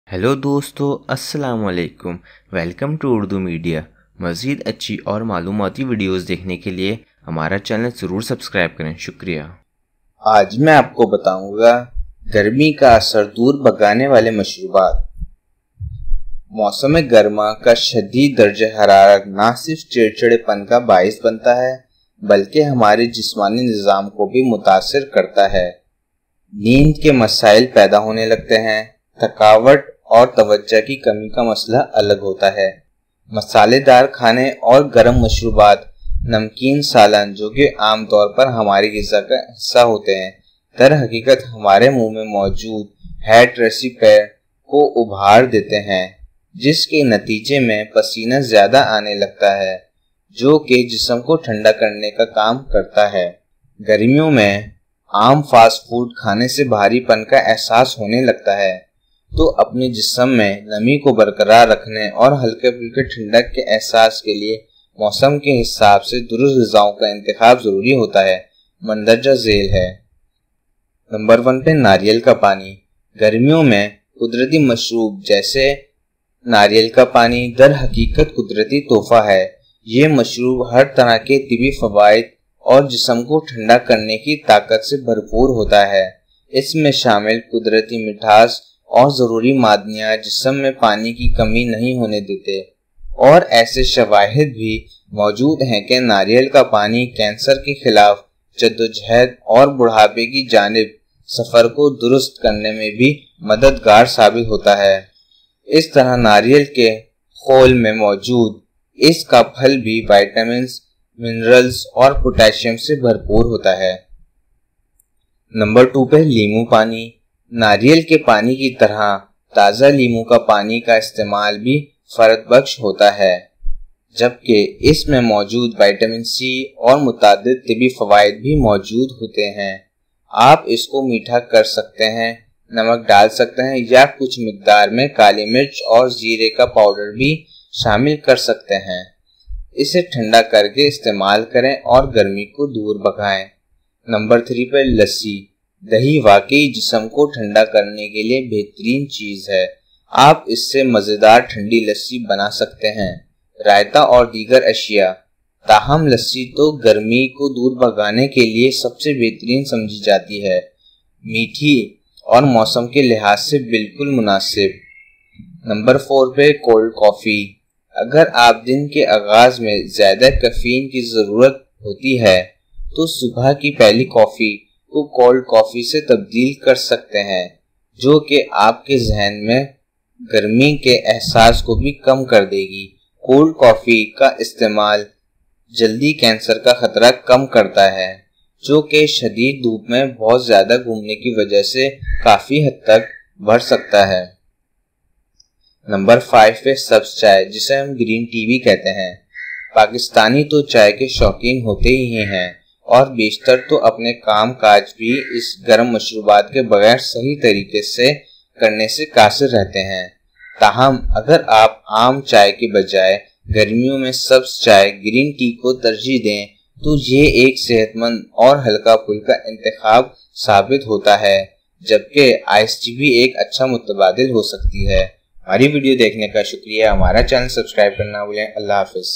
Hello दोस्तों, अस्सलाम वालेकुम। Welcome to Urdu media. मज़ीद अच्छी और मालूमाती वीडियोस देखने के लिए हमारा चैनल ज़रूर सब्सक्राइब करें। शुक्रिया। आज मैं आपको बताऊंगा गर्मी का असर दूर भगाने वाले मशरूबात। मौसम गर्मा का शदीद दर्जा हरारत न सिर्फ चिड़चिड़ेपन का बाइस बनता है बल्कि हमारे जिस्मानी निज़ाम को भी मुतासिर करता है। नींद के मसाइल पैदा होने लगते हैं। थकावट और तवज्जो की कमी का मसला अलग होता है। मसालेदार खाने और गर्म मशरूबात, नमकीन सालन जो कि आम तौर पर हमारी ग़िज़ा का हिस्सा होते हैं, दर हकीकत हमारे मुंह में मौजूद हैट रेसिपेयर को उभार देते हैं, जिसके नतीजे में पसीना ज़्यादा आने लगता है जो कि जिस्म को ठंडा करने का काम करता है। गर्मियों में आम फास्ट फूड खाने से भारीपन का एहसास होने लगता है, तो अपने जिस्म में नमी को बरकरार रखने और हल्के फुल्के ठंडक के एहसास के लिए मौसम के हिसाब से दुरुस्त ग़िज़ाओं का इंतखाब ज़रूरी होता है। मंदरजा झेल है। नंबर 1 पे नारियल का पानी। गर्मियों में कुदरती मशरूब जैसे नारियल का पानी दर हकीकत कुदरती तोहफा है। ये मशरूब हर तरह के तिबी फ़वाइद और जिस्म को ठंडा करने की ताकत से भरपूर होता है। इसमें शामिल कुदरती मिठास और ज़रूरी मादनियात जिस्म में पानी की कमी नहीं होने देते, और ऐसे शवाहिद भी मौजूद हैं कि नारियल का पानी कैंसर के खिलाफ जद्दोजहद और बुढ़ापे की जानिब सफ़र को दुरुस्त करने में भी मददगार साबित होता है। इस तरह नारियल के खोल में मौजूद इसका फल भी विटामिन, मिनरल्स और पोटेशियम से भरपूर होता है। नंबर 2 पे लीमू पानी। नारियल के पानी की तरह ताज़ा लीमू का पानी का इस्तेमाल भी फ़र्द बख्श होता है, जबकि इसमें मौजूद विटामिन सी और मुतादिद तिबी फ़वाइद भी मौजूद होते हैं। आप इसको मीठा कर सकते हैं, नमक डाल सकते हैं या कुछ मिकदार में काली मिर्च और ज़ीरे का पाउडर भी शामिल कर सकते हैं। इसे ठंडा करके इस्तेमाल करें और गर्मी को दूर भगाएं। नंबर 3 पर लस्सी। दही वाकई जिस्म को ठंडा करने के लिए बेहतरीन चीज़ है। आप इससे मज़ेदार ठंडी लस्सी बना सकते हैं, रायता और दीगर अशिया। ताहम लस्सी तो गर्मी को दूर भगाने के लिए सबसे बेहतरीन समझी जाती है, मीठी और मौसम के लिहाज से बिल्कुल मुनासिब। नंबर 4 पे कोल्ड कॉफ़ी। अगर आप दिन के आगाज़ में ज़्यादा कैफीन की ज़रूरत होती है तो सुबह की पहली कॉफ़ी को कोल्ड कॉफ़ी से तब्दील कर सकते हैं, जो कि आपके जहन में गर्मी के एहसास को भी कम कर देगी। कोल्ड कॉफ़ी का इस्तेमाल जल्दी कैंसर का ख़तरा कम करता है, जो कि शदीद धूप में बहुत ज़्यादा घूमने की वजह से काफ़ी हद तक बढ़ सकता है। नंबर 5 पे सब्ज़ चाय, जिसे हम ग्रीन टी भी कहते हैं। पाकिस्तानी तो चाय के शौकीन होते ही हैं और बेशतर तो अपने काम काज भी इस गर्म मशरूबात के बगैर सही तरीके से करने से कासिर रहते हैं। ताहम अगर आप आम चाय के बजाय गर्मियों में सब्ज़ चाय ग्रीन टी को तरजीह दें तो ये एक सेहतमंद और हल्का फुल्का इंतखाब साबित होता है, जबकि आइस टी भी एक अच्छा मुतबादिल हो सकती है। हमारी वीडियो देखने का शुक्रिया। हमारा चैनल सब्सक्राइब करना भूलें। अल्लाह हाफ़िज़।